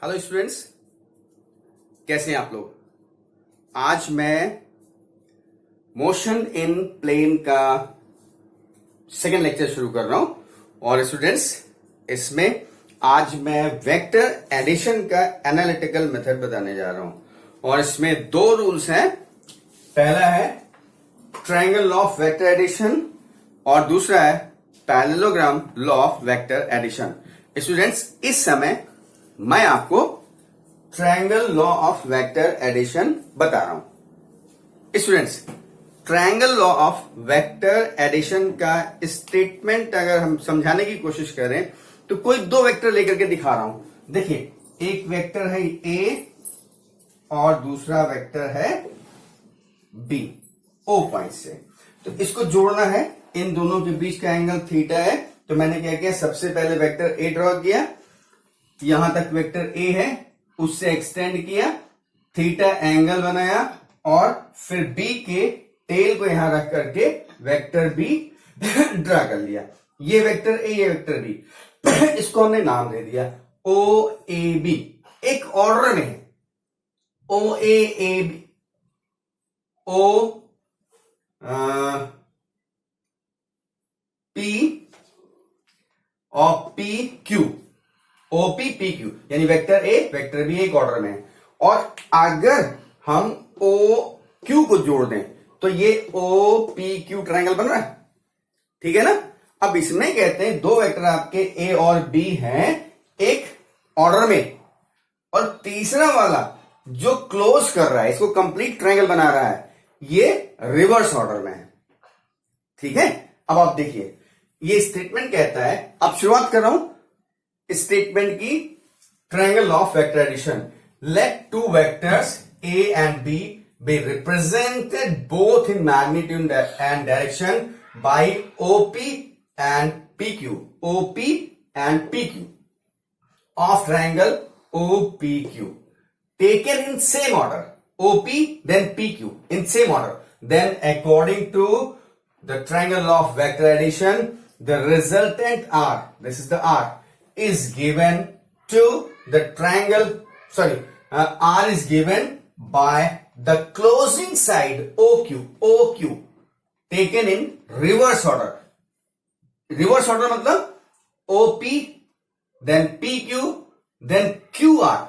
Hello students, कैसे हैं आप लोग। आज मैं मोशन इन प्लेन का सेकेंड लेक्चर शुरू कर रहा हूं और स्टूडेंट्स इसमें आज मैं वेक्टर एडिशन का एनालिटिकल मेथड बताने जा रहा हूं और इसमें दो रूल्स हैं। पहला है triangle law of vector addition और दूसरा है parallelogram law of vector addition. Students इस समय मैं आपको triangle law of vector addition बता रहा हूं। Students triangle law of vector addition का स्टेटमेंट अगर हम समझाने की कोशिश करें तो कोई दो वेक्टर लेकर के दिखा रहा हूं। देखिए, एक वेक्टर है ए और दूसरा वेक्टर है बी ओ पॉइंट से। तो इसको जोड़ना है, इन दोनों के बीच का एंगल थीटा है। तो मैंने क्या किया, सबसे पहले वेक्टर ए ड्रॉ किया, यहां तक वेक्टर ए है, उससे एक्सटेंड किया, थीटा एंगल बनाया और फिर बी के टेल को यहां रख करके वेक्टर बी ड्रा कर लिया। ये वेक्टर ए, ये वेक्टर बी, इसको हमने नाम दे दिया ओ ए बी। एक ऑर्डर में है ओ ए बी, ओ पी और P Q, OP P Q, यानी वेक्टर ए वेक्टर बी एक ऑर्डर में है। और अगर हम ओ क्यू को जोड़ दें तो ये ओ पी क्यू ट्रायंगल बन रहा है, ठीक है ना। अब इसमें कहते हैं दो वेक्टर आपके ए और बी हैं एक ऑर्डर में, और तीसरा वाला जो क्लोज कर रहा है, इसको कंप्लीट ट्रायंगल बना रहा है, ये रिवर्स ऑर्डर में है, ठीक है। अब आप देखिए, ये स्टेटमेंट कहता है, अब शुरुआत कर रहा हूं स्टेटमेंट की, triangle law of vector addition. Let two vectors A and B be represented both in magnitude and direction by OP and P Q, OP and P Q of triangle OPQ taken in same order, OP then PQ in same order. Then according to the triangle law of vector addition, the resultant R, this is the R, is given to the triangle, R is given by the closing side OQ taken in reverse order. Reverse order मतलब OP then PQ then QR,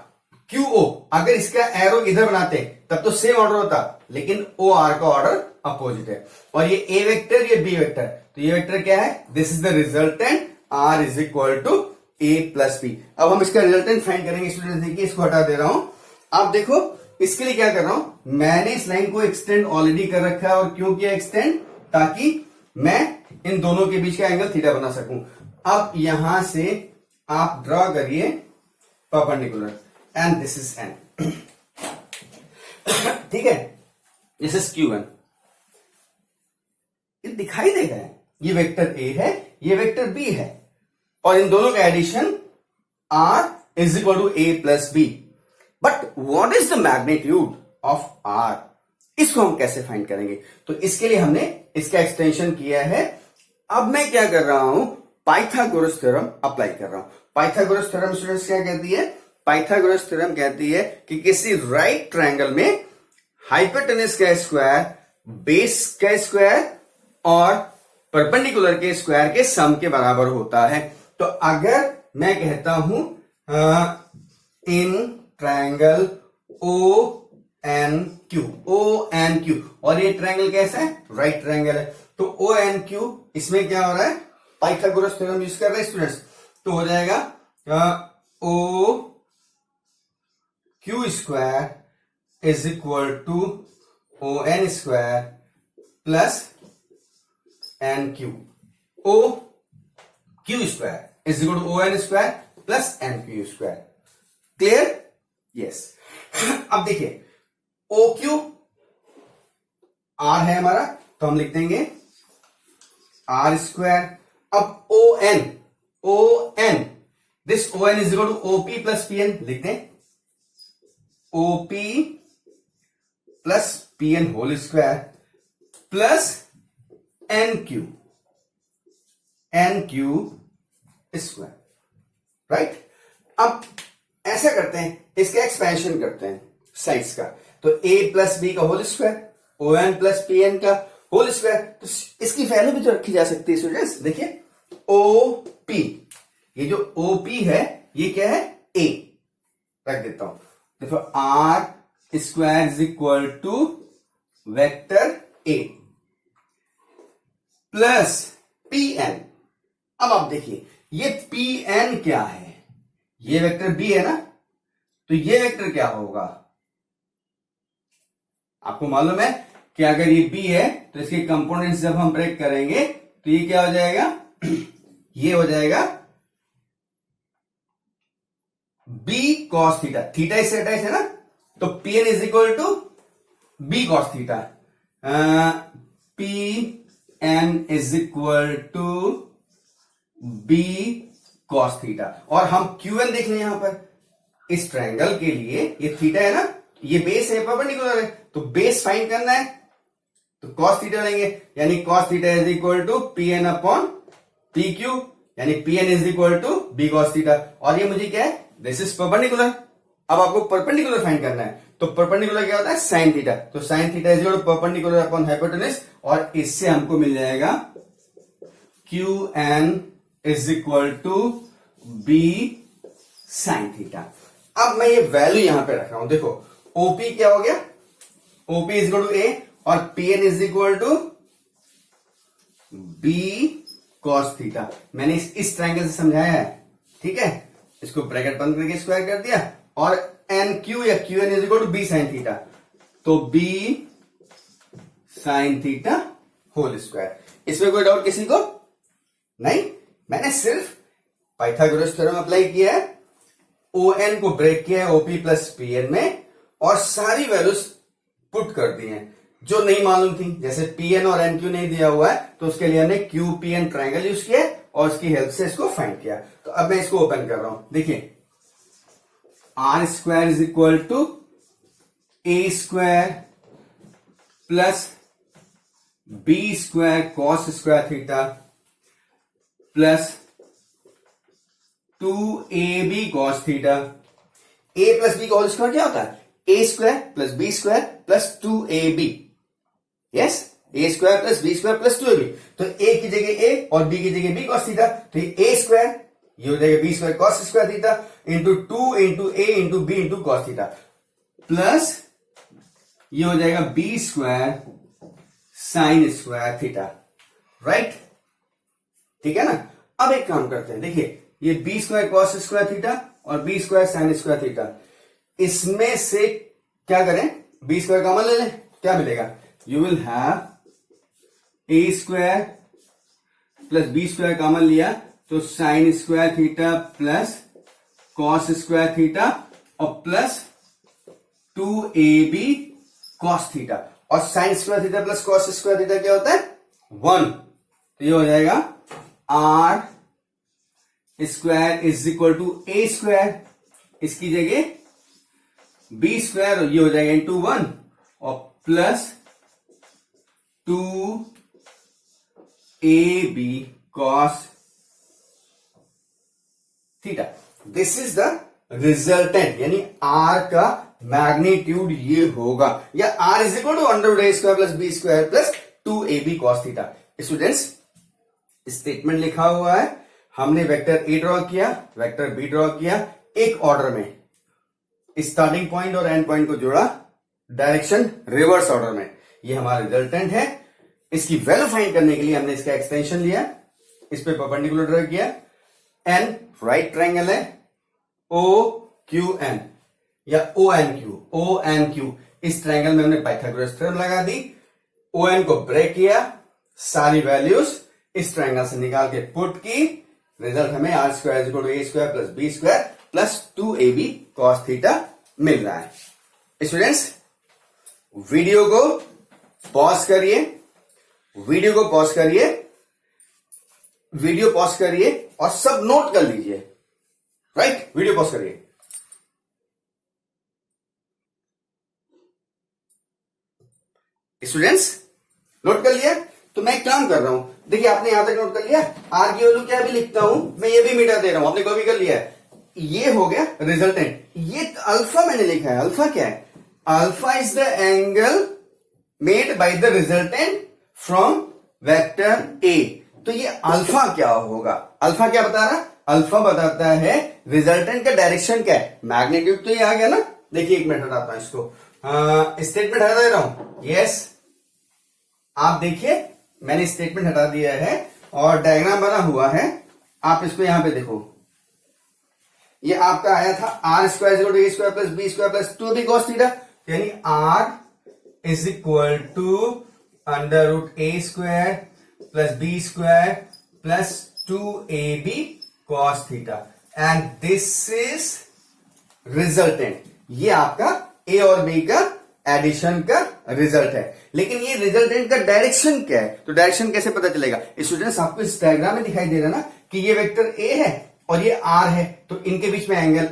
QO। अगर इसका arrow इधर बनाते तब तो same order होता, लेकिन OR का ऑर्डर अपोजिट है। और ये A वेक्टर, ये B वेक्टर, तो ये वेक्टर क्या है, this is the resultant, R is equal to A plus B। अब हम इसका रिजल्टेंट फाइंड करेंगे। स्टूडेंट देखिए, इसको हटा दे रहा हूं। आप देखो, इसके लिए क्या कर रहा हूं, मैंने इस लाइन को एक्सटेंड ऑलरेडी कर रखा है। और क्यों किया एक्सटेंड, ताकि मैं इन दोनों के बीच का एंगल थीटा बना सकूं। अब यहां से आप ड्रॉ करिए perpendicular and this is an, ठीक है, दिस इज Q1। ये दिखाई देगा, ये वेक्टर A है, ये वेक्टर B है, और इन दोनों का addition R is equal to A plus B। But what is the magnitude of R, इसको हम कैसे फाइंड करेंगे। तो इसके लिए हमने इसका एक्सटेंशन किया है। अब मैं क्या कर रहा हूं, पाइथागोरस थ्योरम अप्लाई कर रहा हूं। पाइथागोरस थ्योरम स्टूडेंट्स क्या कहती है, पाइथागोरस थ्योरम कहती है कि किसी राइट ट्रायंगल में हाइपोटेनस का स्क्वायर, बेस का स्क्वायर और परपेंडिकुलर के स्क्वायर के सम के बराबर होता है। तो अगर मैं कहता हूं इन ट्रायंगल ONQ, और ये ट्रायंगल कैसा है, राइट ट्रायंगल है, तो ONQ, इसमें क्या हो रहा है, पाइथागोरस थ्योरम यूज कर रहे हैं स्टूडेंट्स। तो हो जाएगा OQ square is equal to ON square plus NQ, OQ square is equal to ON square plus NQ square. Clear, yes. अब देखिए, OQ R है हमारा, तो हम लिख देंगे R स्क्वायर। अब ON, this ON is equal to OP plus PN, लिख दें OP plus PN whole square plus NQ square, right. अब ऐसा करते हैं, इसका एक्सपेंशन करते हैं साइड्स का। तो a प्लस बी का whole square, O N plus P N का होल स्क्वायर। तो इसकी वैल्यू भी तो रखी जा सकती है स्टूडेंट्स। देखिए ओ पी, ये जो ओ पी है ये क्या है, a रख देता हूं। देखो R square is equal to vector a plus P N. अब आप देखिए ये पी एन क्या है, ये वेक्टर बी है ना, तो ये वेक्टर क्या होगा, आपको मालूम है कि अगर ये बी है तो इसके कंपोनेंट्स जब हम ब्रेक करेंगे तो ये क्या हो जाएगा ये हो जाएगा बी कॉस थीटा। थीटा इससे अटैच है ना, तो P N is equal to B cos theta. P N is equal to B cos theta. और हम क्यू एन देख लें यहां पर, इस ट्रायंगल के लिए ये थीटा है ना, ये बेस है, परपेंडिकुलर है, तो बेस फाइंड करना है तो कॉस थीटा लेंगे, यानी cos theta is equal to P N upon P Q, यानी P N is equal to B cos theta. और ये मुझे क्या है, दिस इज परपेंडिकुलर। अब आपको परपेंडिकुलर फाइंड करना है, तो परपेंडिकुलर क्या होता है, साइन थीटा। तो sine theta is equal to perpendicular upon hypotenuse, और इससे हमको मिल जाएगा Q N is equal to B sine theta. अब मैं ये वैल्यू यहां पे रख रहा हूं, देखो ओपी क्या हो गया, OP is equal to A और P N is equal to B cos theta. मैंने इस ट्रायंगल से समझाया है, ठीक है। इसको ब्रैकेट बंद करके स्क्वायर कर दिया, और एन क्यू या Q N is equal to B sine theta, तो B sine theta whole square. इसमें कोई डाउट किसी को नहीं? मैंने सिर्फ पाइथागोरस थ्योरम अप्लाई किया है, ओ एन को ब्रेक किया है ओपी प्लस पी एन में, और सारी वैल्यूज पुट कर दी हैं जो नहीं मालूम थी। जैसे पी एन और एन क्यू नहीं दिया हुआ है तो उसके लिए हमने Q P N triangle use किया और उसकी हेल्प से इसको फाइंड किया। तो अब मैं इसको ओपन कर रहा हूं, देखिए R square is equal to A square plus B square cos square theta plus 2ab cos theta. a plus B का होल स्क्वायर क्या होता है, a square plus B square plus 2ab। Yes, a square plus B square plus 2ab। तो a की जगह a और b की जगह b cos थीटा, तो ये a स्क्वायर ये हो जाएगा b square cos square theta into 2 into a into b into cos theta, plus ये हो जाएगा b square sine square theta. Right, ठीक है ना। अब एक काम करते हैं, देखिए ये B square cos square theta और B square sine square theta, इसमें से क्या करें, बी स्क्वायर कॉमन ले लें, क्या मिलेगा, you will have A square plus B square common लिया तो sine square theta plus cos square theta और प्लस 2ab कॉस थीटा। और sine square theta plus cos square theta क्या होता है, 1। तो ये हो जाएगा R square is equal to A square, इसकी जगह बी स्क्वायर ये हो जाएगा इंटू 1 और plus 2ab cos theta. This is the resultant, यानी आर का मैग्नीट्यूड ये होगा, या R is equal to under A square plus B square plus 2ab cos theta. Students statement लिखा हुआ है, हमने वेक्टर ए ड्रॉ किया, वेक्टर बी ड्रॉ किया, एक ऑर्डर में स्टार्टिंग पॉइंट और एंड पॉइंट को जोड़ा, डायरेक्शन रिवर्स ऑर्डर में, ये हमारा रिजल्टेंट है। इसकी वैल्यू फाइंड करने के लिए हमने इसका एक्सटेंशन लिया, इस पे परपेंडिकुलर ड्रॉ किया, एन राइट ट्राइंगल है, ओ क्यू एन या ओ एन क्यू, इस ट्राइंगल में हमने पाइथागोरस थ्योरम लगा दी, ओ एन को ब्रेक किया, सारी वैल्यूज इस ट्राइंगल से निकाल के पुट की, रिजल्ट हमें R square equal to A square plus B square plus 2ab cos theta मिल रहा है। स्टूडेंट्स वीडियो को पॉज करिए, वीडियो पॉज करिए और सब नोट कर लीजिए। राइट, वीडियो पॉज करिए। स्टूडेंट्स नोट कर लिया, तो मैं एक काम कर रहा हूं, देखिए आपने यहां तक नोट कर लिया, आर की वैल्यू क्या भी लिखता हूं मैं, ये भी मिटा दे रहा हूं, आपने कॉपी कर लिया है। ये हो गया रिजल्टेंट। ये अल्फा मैंने लिखा है, अल्फा क्या है? Alpha is the angle made by the resultant from vector A. तो ये अल्फा क्या होगा? अल्फा क्या बता रहा? अल्फा बताता है रिजल्टेंट का डायरेक्शन क्या है। मैग्नीट्यूड तो ये आ गया ना। देखिए एक मिनट हटाता हूं इसको, स्टेटमेंट हटा दे रहा हूं। यस, आप देखिए मैंने स्टेटमेंट हटा दिया है और डायग्राम बना हुआ है। आप इसको यहां पे देखो, ये आपका आया था R square equal to A square plus B square plus 2b cos theta, यानी R is equal to under root A square plus B square plus 2ab cos theta and this is resultant. ये आपका ए और B का addition का result है। लेकिन ये resultant का डायरेक्शन क्या है? तो डायरेक्शन कैसे पता चलेगा? स्टूडेंट्स आपको इस डायग्राम में दिखाई दे रहा है ना कि ये वेक्टर ए है और ये आर है, तो इनके बीच में एंगल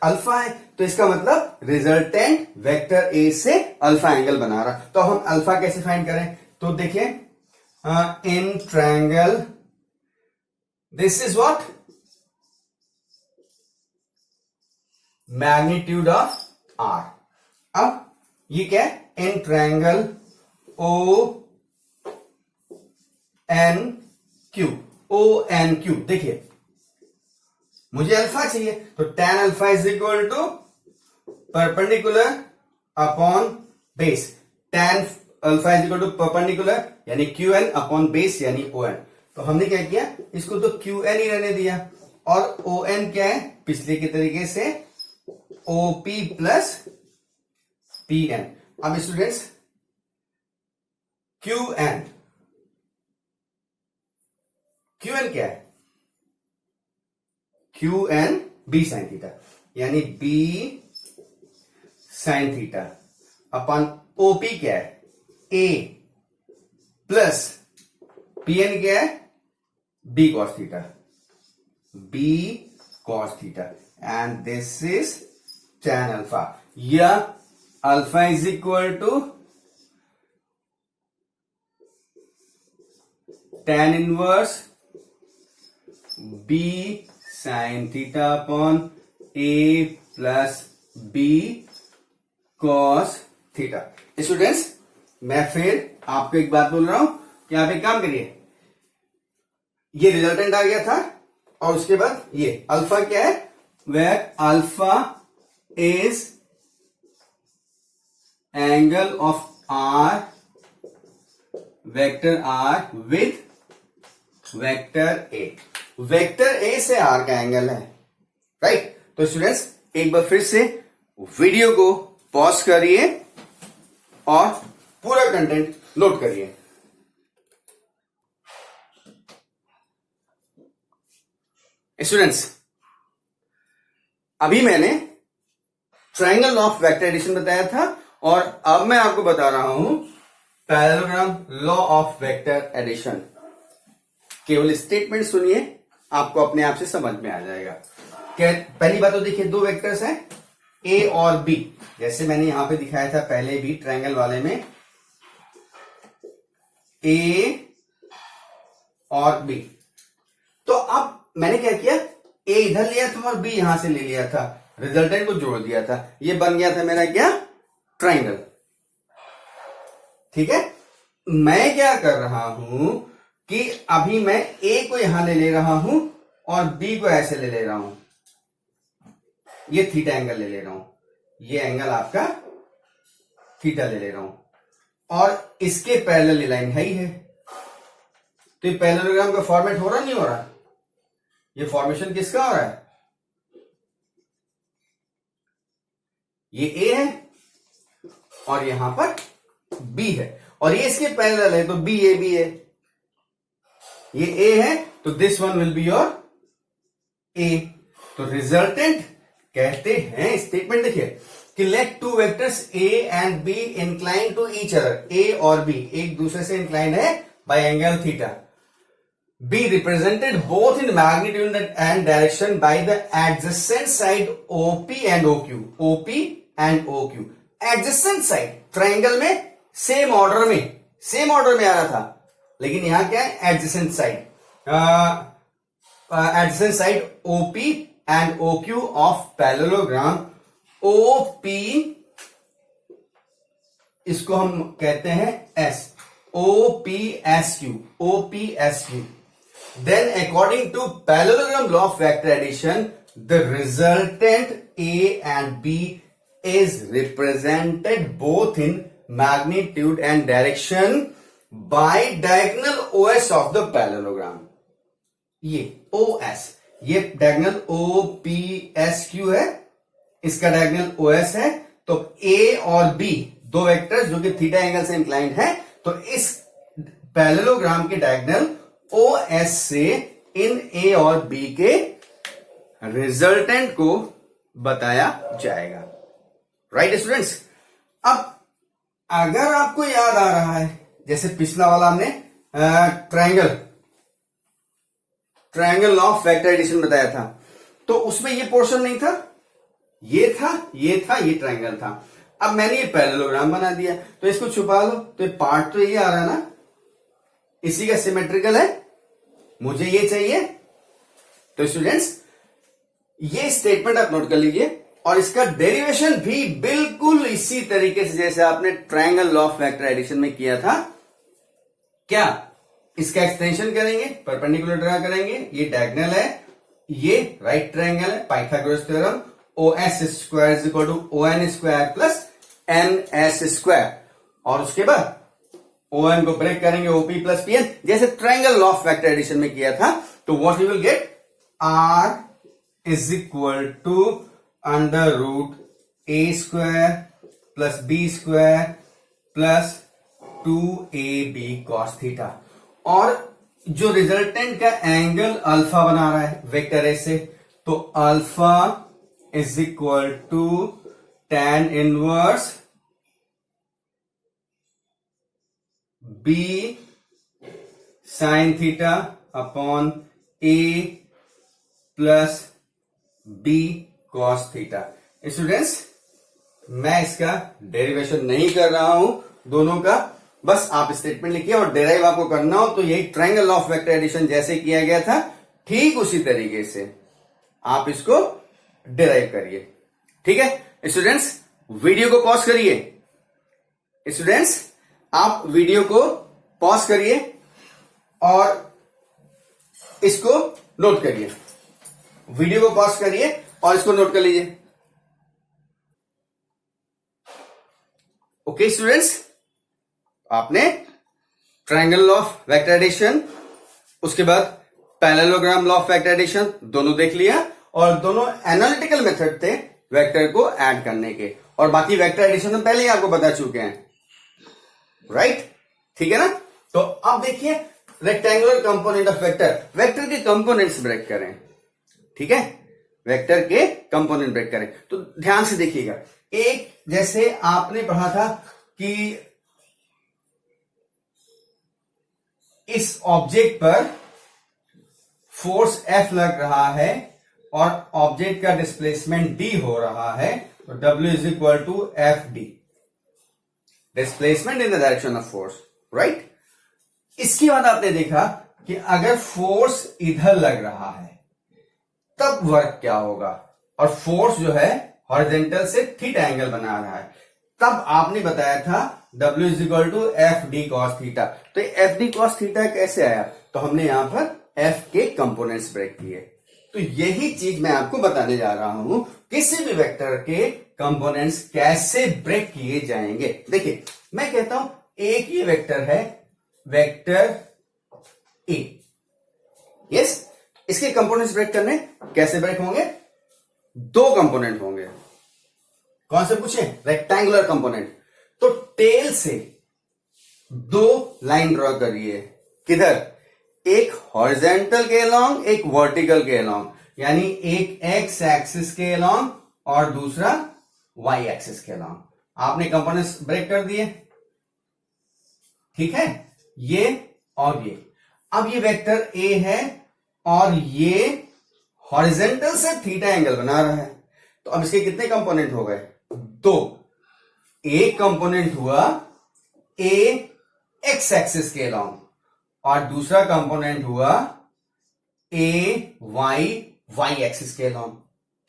अल्फा है, तो इसका मतलब रिजल्टेंट वेक्टर ए से अल्फा एंगल बना रहा। तो हम अल्फा कैसे फाइंड करें? तो देखिए in triangle this is what magnitude of R. अब ये क्या है? In triangle O N Q, O N Q. देखिए मुझे अल्फा चाहिए, तो tan alpha is equal to perpendicular upon base. tan alpha is equal to perpendicular यानी Q N upon base यानी ओ एन। तो हमने क्या किया, इसको तो क्यू एन ही रहने दिया और ओ एन क्या है? पिछले के तरीके से ओपी प्लस पी एन। अब स्टूडेंट्स क्यू एन क्या है? Q N B sine theta, यानी बी साइन थीटा अपन ओपी क्या है? ए प्लस पी एन क्या है? B cos theta, B cos theta and this is tan alpha. या alpha is equal to tan inverse B sine theta upon A plus B cos theta. Students मैं फिर आपको एक बात बोल रहा हूं कि आप एक काम करिए, ये रिजल्टेंट आ गया था और उसके बाद ये अल्फा क्या है? Where alpha is angle of R vector R with vector A. Vector A से आर का एंगल है, राइट? तो स्टूडेंट्स एक बार फिर से वीडियो को पॉज करिए और पूरा कंटेंट नोट करिए। स्टूडेंट्स अभी मैंने ट्रायंगल ऑफ वेक्टर एडिशन बताया था और अब मैं आपको बता रहा हूं parallelogram law of vector addition. केवल स्टेटमेंट सुनिए, आपको अपने आप से समझ में आ जाएगा। पहली बात तो देखिए, दो वेक्टर्स हैं ए और बी, जैसे मैंने यहां पे दिखाया था पहले भी ट्रायंगल वाले में, ए और बी। तो अब मैंने क्या किया, ए इधर लिया था और बी यहां से ले लिया था, रिजल्टेंट को जोड़ दिया था, ये बन गया था मेरा क्या? ट्रायंगल। ठीक है, मैं क्या कर रहा हूं कि अभी मैं ए को यहां ले रहा हूं और बी को ऐसे ले रहा हूं, ये थीटा एंगल ले रहा हूं, ये एंगल आपका थीटा ले रहा हूं और इसके पैरेलल लाइन है ही है। तो ये पैरेललोग्राम का फॉर्मेट हो रहा नहीं हो रहा? ये फॉर्मेशन किसका हो रहा है? ये ए है और यहां पर बी है और ये इसके पैरेलल है, तो बी ए बी है। ये ए है तो this one will be your A. तो रिजल्टेंट कहते हैं, स्टेटमेंट देखिए कि let two vectors A and B incline to each other. A और बी एक दूसरे से इंक्लाइन है by angle theta. B represented both in magnitude and direction by the adjacent side O P and O Q. O P and O Q adjacent side, triangle में same order में आ रहा था, लेकिन यहां क्या है? Adjacent side. Adjacent side OP and OQ of parallelogram OP, इसको हम कहते हैं S, OPSQ, OPSQ. Then according to parallelogram law of vector addition, the resultant A and B is represented both in magnitude and direction by diagonal OS of the parallelogram. ये OS, ये diagonal OPSQ है, इसका diagonal OS है. तो A और B दो vectors जो कि थीटा एंगल से इंक्लाइंड है, तो इस पैरेललोग्राम के डायगोनल OS से इन A और B के रिजल्टेंट को बताया जाएगा. Right students. अब अगर आपको याद आ रहा है, जैसे पिछला वाला हमने triangle law of vector addition बताया था, तो उसमें ये पोर्शन नहीं था, ये था, ये था, ये ट्रायंगल था. अब मैंने ये पैरेललोग्राम बना दिया, तो इसको छुपा लो, तो ये पार्ट तो ये आ रहा ना, इसी का सिमेट्रिकल है, मुझे ये चाहिए. तो स्टूडेंट्स ये स्टेटमेंट आप नोट कर लीजिए, और इसका डेरिवेशन भी बिल्कुल इसी तरीके से जैसे आपने triangle law of vector addition में किया था. क्या इसका एक्सटेंशन करेंगे, परपेंडिकुलर ड्रा करेंगे, ये डायगोनल है, ये राइट ट्रायंगल है, Pythagoras theorem, OS square is equal to ON square plus NS square, और उसके बाद ON को ब्रेक करेंगे OP प्लस PN, जैसे triangle law of vector addition में किया था. तो what we will get, R is equal to under root A square plus B square plus 2AB cos theta. और जो रिजल्टेंट का एंगल अल्फा बना रहा है वेक्टर ए से, तो alpha is equal to tan inverse B sine theta upon A plus B cos theta. Students मैं इसका डेरिवेशन नहीं कर रहा हूं दोनों का, बस आप स्टेटमेंट लिखिए, और डेराइव आपको करना हो तो यही triangle law of vector addition जैसे किया गया था ठीक उसी तरीके से आप इसको डेराइव करिए. ठीक है स्टूडेंट्स, वीडियो को पॉज करिए. स्टूडेंट्स आप वीडियो को पॉज करिए और इसको नोट करिए. वीडियो को पॉज करिए और इसको नोट कर लीजिए. ओके स्टूडेंट्स, आपने triangle law of vector addition, उसके बाद parallelogram law of vector addition दोनों देख लिया, और दोनों एनालिटिकल मेथड थे वेक्टर को ऐड करने के, और बाकी वेक्टर एडिशन हम पहले ही आपको बता चुके हैं. राइट, ठीक है ना. तो अब देखिए rectangular component of vector, vector के कंपोनेंट्स ब्रेक करें. ठीक है, वेक्टर के कंपोनेंट ब्रेक करें. तो ध्यान से देखिएगा, एक जैसे आपने पढ़ा था कि इस ऑब्जेक्ट पर फोर्स F लग रहा है और ऑब्जेक्ट का डिस्प्लेसमेंट D हो रहा है, तो W is equal to FD, displacement in the direction of force. Right. इसके बाद आपने देखा कि अगर फोर्स इधर लग रहा है तब वर्क क्या होगा, और फोर्स जो है हॉरिजॉन्टल से थीटा एंगल बना रहा है, तब आपने बताया था W is equal to FD cos theta. तो FD cos थीटा कैसे आया, तो हमने यहां पर F के कंपोनेंट्स ब्रेक किए. तो यही चीज मैं आपको बताने जा रहा हूं, किसी भी वेक्टर के कंपोनेंट्स कैसे ब्रेक किए जाएंगे. देखिए मैं कहता हूं एक ही वेक्टर है, वेक्टर A. यस, इसके कंपोनेंट्स ब्रेक करने कैसे ब्रेक होंगे, दो कंपोनेंट होंगे. कौन से पूछे, रेक्टेंगुलर कंपोनेंट. तो टेल से दो लाइन ड्रॉ करिए. किधर, एक हॉरिजॉन्टल के अलोंग, एक वर्टिकल के अलोंग, यानी एक एक्स एक्सिस के अलोंग और दूसरा वाई एक्सिस के अलोंग. आपने कंपोनेंट्स ब्रेक कर दिए. ठीक है, ये और ये. अब ये वेक्टर ए है और ये हॉरिजॉन्टल से थीटा एंगल बना रहा है, तो अब इसके कितने कंपोनेंट हो गए, दो. एक कंपोनेंट हुआ ए एक्स एक्सिस के अलोंग और दूसरा कंपोनेंट हुआ ए वाई वाई एक्सिस के अलॉन्ग।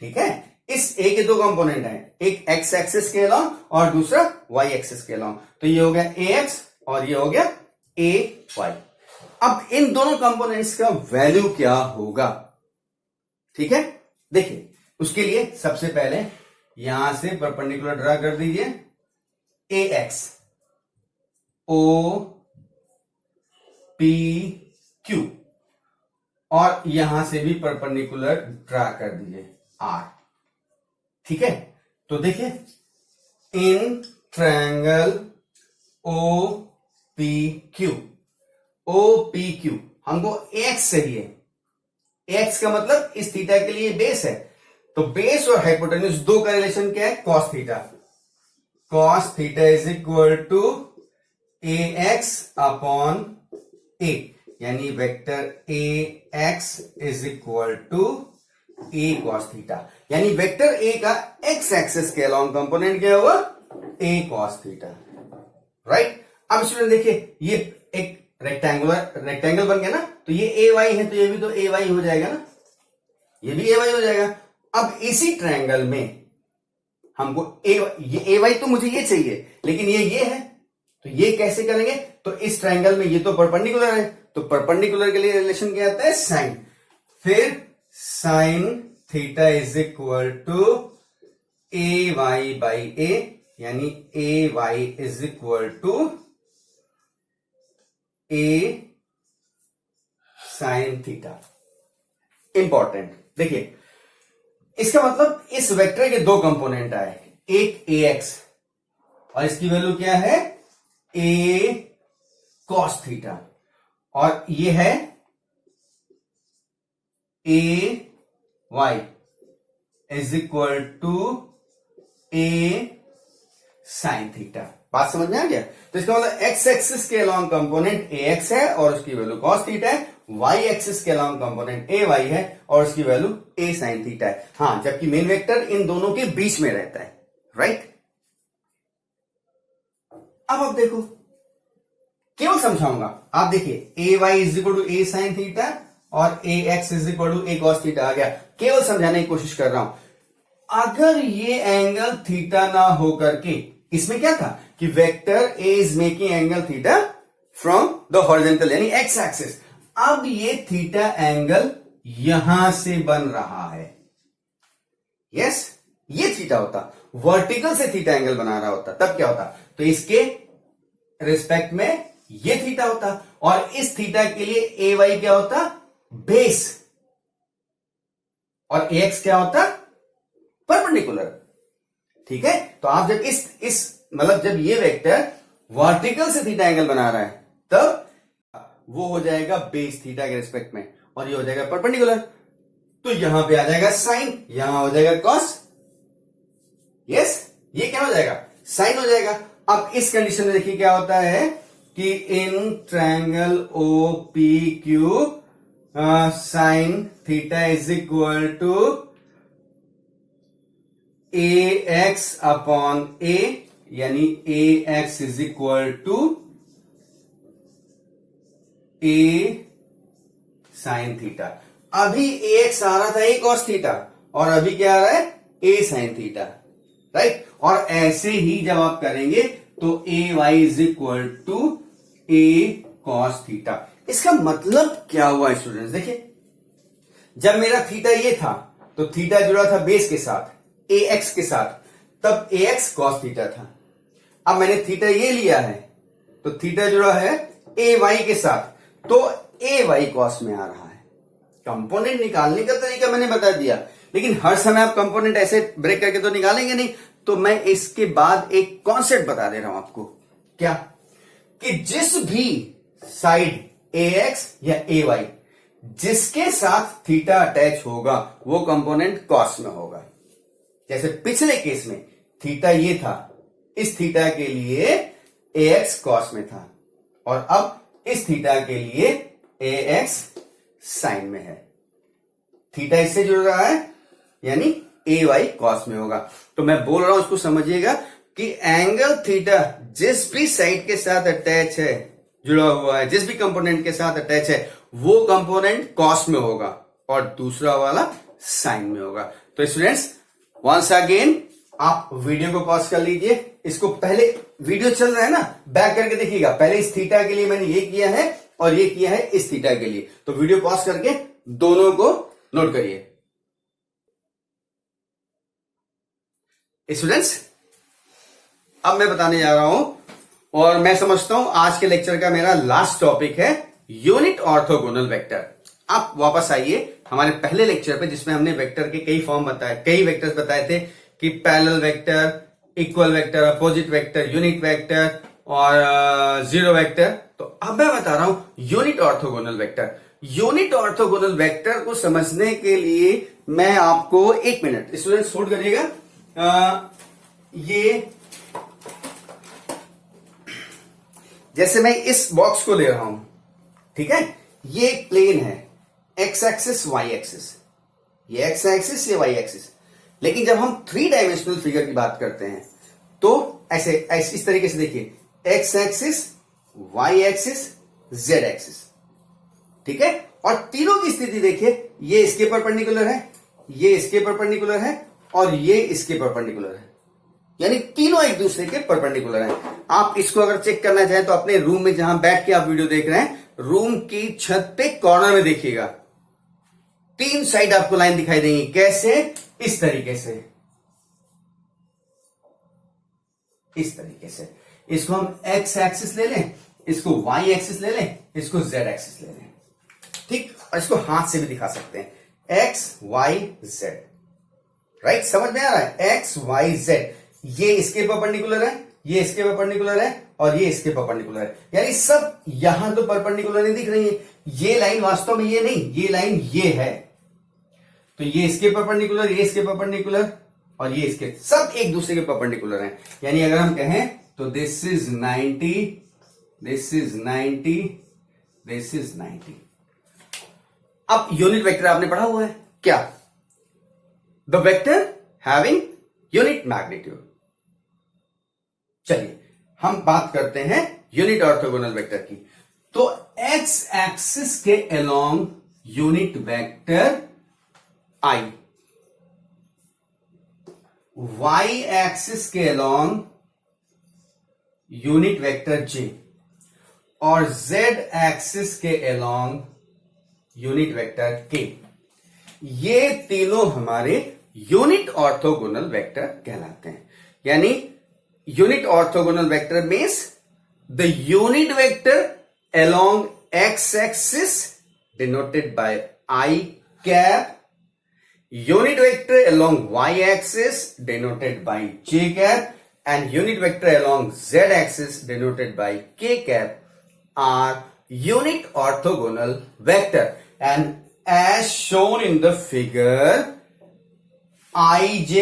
ठीक है, इस ए के दो कंपोनेंट हैं, एक एक्स एक्सिस के अलॉन्ग और दूसरा वाई एक्सिस के अलॉन्ग। तो ये हो गया ए एक्स और ये हो गया ए वाई। अब इन दोनों कंपोनेंट्स का वैल्यू क्या होगा? ठीक है, देखिए उसके लिए सबसे पहले यहां से परपेंडिकुलर ड्रा कर दीजिए, ए एक्स ओ पी क्यू, और यहां से भी परपेंडिकुलर ड्रा कर दीजिए आर। ठीक है, तो देखिए in triangle O P Q, O P Q हमको एक्स चाहिए। एक्स का मतलब इस थीटा के लिए बेस है, तो बेस और हाइपोटेन्यूज दो का रिलेशन क्या है? Cos theta. Cos theta is equal to A X upon A, यानी vector A X is equal to A cos theta, यानी वेक्टर ए का एक्स एक्सिस के अलॉन्ग कंपोनेंट क्या हुआ? A cos theta. राइट, अब student देखिए ये एक रेक्टेंगल बन गया ना, तो ये ए वाई है तो ये भी तो ए वाई हो जाएगा ना, ये भी ए वाई हो जाएगा। अब इसी ट्रायंगल में हमको ये ए वाई तो मुझे ये चाहिए, लेकिन ये है, तो ये कैसे करेंगे? तो इस ट्रायंगल में ये तो परपेंडिकुलर है, तो परपेंडिकुलर के लिए रिलेशन क्या आता है? साइन। फिर sine theta is equal to A Y by A, यानी A Y is equal to A sine theta. Important, देखिए इसका मतलब इस वेक्टर के दो कंपोनेंट आए, एक ए एक्स और इसकी वैल्यू क्या है? ए कॉस थीटा, और ये है A Y is equal to A sine theta. बात समझ में आ गया? तो इसका मतलब एक्स एक्सिस के अलॉन्ग कंपोनेंट ए एक्स है और उसकी वैल्यू कॉस थीटा है, वाई एक्सिस के अलॉन्ग कंपोनेंट ए वाई है और उसकी वैल्यू ए साइन थीटा है। हाँ, जबकि मेन वेक्टर इन दोनों के बीच में रहता है। राइट, अब आप देखो, केवल समझाऊंगा, आप देखिए A Y is equal to A sine theta और A X is equal to A cos theta आ गया। केवल समझाने की कोशिश कर रहा हूं। अगर ये एंगल थीटा ना हो करके, इसमें क्या था कि vector A is making angle theta from the horizontal यानी एक्स एक्सिस। अब ये थीटा एंगल यहां से बन रहा है, यस, ये थीटा होता, वर्टिकल से थीटा एंगल बना रहा होता, तब क्या होता? तो इसके रिस्पेक्ट में ये थीटा होता, और इस थीटा के लिए ए वाई क्या होता? बेस, और ए एक्स क्या होता? परपेंडिकुलर। ठीक है, तो आप जब इस मतलब जब ये वेक्टर वर्टिकल से थीटा एंगल बना रहा है, तब वो हो जाएगा बेस थीटा के रिस्पेक्ट में, और ये हो जाएगा परपेंडिकुलर। तो यहां पे आ जाएगा साइन, यहां हो जाएगा कॉस, यस, ये क्या हो जाएगा? साइन हो जाएगा। अब इस कंडीशन में देखिए क्या होता है कि in triangle O P Q sine theta is equal to A X upon A, यानी A X is equal to A sine theta. अभी ए एक्स आ रहा था ए कॉस थीटा, और अभी क्या आ रहा है? ए साइन थीटा। राइट, और ऐसे ही जब आप करेंगे तो A Y is equal to A cos theta. इसका मतलब क्या हुआ स्टूडेंट्स? देखिए, जब मेरा थीटा ये था तो थीटा जुड़ा था बेस के साथ, ए एक्स के साथ, तब ए एक्स कॉस थीटा था। अब मैंने थीटा ये लिया है तो थीटा जुड़ा है ए वाई के साथ, तो ए वाई कॉस में आ रहा है। कंपोनेंट निकालने का तरीका मैंने बता दिया, लेकिन हर समय आप कंपोनेंट ऐसे ब्रेक करके तो निकालेंगे नहीं, तो मैं इसके बाद एक कॉन्सेप्ट बता दे रहा हूं आपको। क्या? कि जिस भी साइड ए एक्स या ए वाई जिसके साथ थीटा अटैच होगा वो कंपोनेंट कॉस में होगा। जैसे पिछले केस में थीटा ये था, इस थीटा के लिए ए एक्स कॉस में था, और अब इस थीटा के लिए ए एक्स साइन में है। थीटा इससे जुड़ रहा है, यानी ए वाई कॉस में होगा। तो मैं बोल रहा हूं, उसको समझिएगा कि एंगल थीटा जिस भी साइड के साथ अटैच है, जुड़ा हुआ है, जिस भी कंपोनेंट के साथ अटैच है, वो कंपोनेंट कॉस में होगा और दूसरा वाला साइन में होगा। तो स्टूडेंट्स वंस अगेन आप वीडियो को पॉज कर लीजिए, इसको पहले वीडियो चल रहा है ना, बैक करके देखिएगा, पहले इस थीटा के लिए मैंने ये किया है और ये किया है इस थीटा के लिए, तो वीडियो पॉज करके दोनों को नोट करिए। स्टूडेंट्स अब मैं बताने जा रहा हूं और मैं समझता हूं आज के लेक्चर का मेरा लास्ट टॉपिक है यूनिट ऑर्थोगोनल वेक्टर। आप वापस आइए हमारे पहले लेक्चर पे जिसमें हमने वेक्टर के कई फॉर्म बताए, कई वेक्टर्स बताए थे कि parallel vector, equal vector, opposite vector, unit vector और जीरो वेक्टर। तो अब मैं बता रहा हूं unit orthogonal vector. Unit orthogonal vector को समझने के लिए मैं आपको 1 मिनट स्टूडेंट होल्ड करिएगा। ये जैसे मैं इस बॉक्स को ले रहा हूं, ठीक है, ये एक प्लेन है, एक्स एक्सिस वाई एक्सिस, ये एक्स एक्सिस ये वाई एक्सिस। लेकिन जब हम 3 डायमेंशनल फिगर की बात करते हैं तो ऐसे इस तरीके से देखिए, X axis, Y axis, Z axis, ठीक है, और तीनों की स्थिति देखिए, ये इसके परपेंडिकुलर है, ये इसके परपेंडिकुलर है और ये इसके परपेंडिकुलर है, यानी तीनों एक दूसरे के परपेंडिकुलर हैं। आप इसको अगर चेक करना चाहें तो अपने रूम में जहां बैठ के आप वीडियो देख रहे हैं, रूम की छत पे कॉर्नर में देखिएगा, 3 साइड आपको लाइन दिखाई देंगी। कैसे? इस तरीके से, इस तरीके से। इसको हम एक्स एक्सिस ले लें, इसको वाई एक्सिस ले लें, इसको जेड एक्सिस ले लें, ठीक, और इसको हाथ से भी दिखा सकते हैं, एक्स वाई जेड, राइट, समझ में आ रहा है? एक्स वाई जेड, ये इसके परपेंडिकुलर है, ये इसके परपेंडिकुलर है और ये इसके परपेंडिकुलर है, यानी सब यहां तो परपेंडिकुलर नहीं दिख रही है। ये लाइन वास्तव में ये नहीं, ये लाइन ये है, तो ये इसके परपेंडिकुलर, ये इसके परपेंडिकुलर और ये इसके, सब एक दूसरे के परपेंडिकुलर हैं। यानी अगर हम कहें तो this is 90, this is 90, this is 90। अब यूनिट वेक्टर आपने पढ़ा हुआ है क्या? The vector having unit magnitude. चलिए हम बात करते हैं यूनिट ऑर्थोगोनल वेक्टर की। तो एक्स एक्सिस के अलोंग यूनिट वेक्टर आई, वाई एक्सिस के अलोंग यूनिट वेक्टर जे और जेड एक्सिस के अलोंग यूनिट वेक्टर के, ये तीनों हमारे यूनिट ऑर्थोगोनल वेक्टर कहलाते हैं। यानी unit orthogonal vector means the unit vector along x axis denoted by I cap, unit vector along y axis denoted by j cap, and unit vector along z axis denoted by k cap are unit orthogonal vector. And as shown in the figure, ij,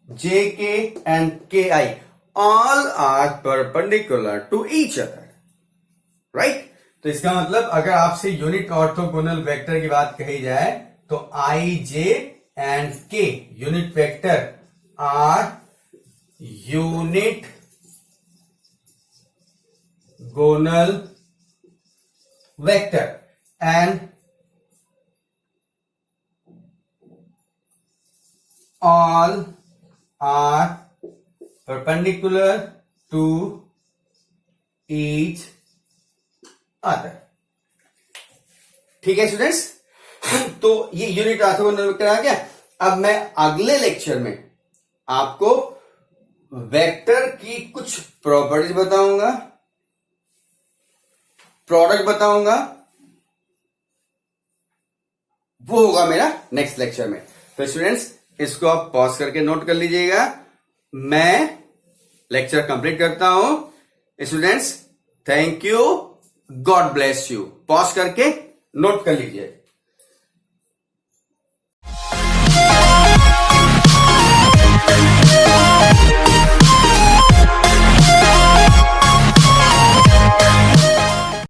jk and ki all are perpendicular to each other. Right? तो इसका मतलब अगर आपसे unit orthogonal vector की बात कही जाए तो I J and K unit vector are unit orthogonal vector and all are perpendicular to each other. ठीक है स्टूडेंट्स, तो ये यूनिट ऑर्थोगोनल वेक्टर आ गया। अब मैं अगले लेक्चर में आपको वेक्टर की कुछ प्रॉपर्टीज बताऊंगा, प्रोडक्ट बताऊंगा, वो होगा मेरा नेक्स्ट लेक्चर में। तो स्टूडेंट्स इसको आप पॉज करके नोट कर लीजिएगा। मैं लेक्चर कंप्लीट करता हूं। Students thank you, God bless you. Pause करके नोट कर लीजिए।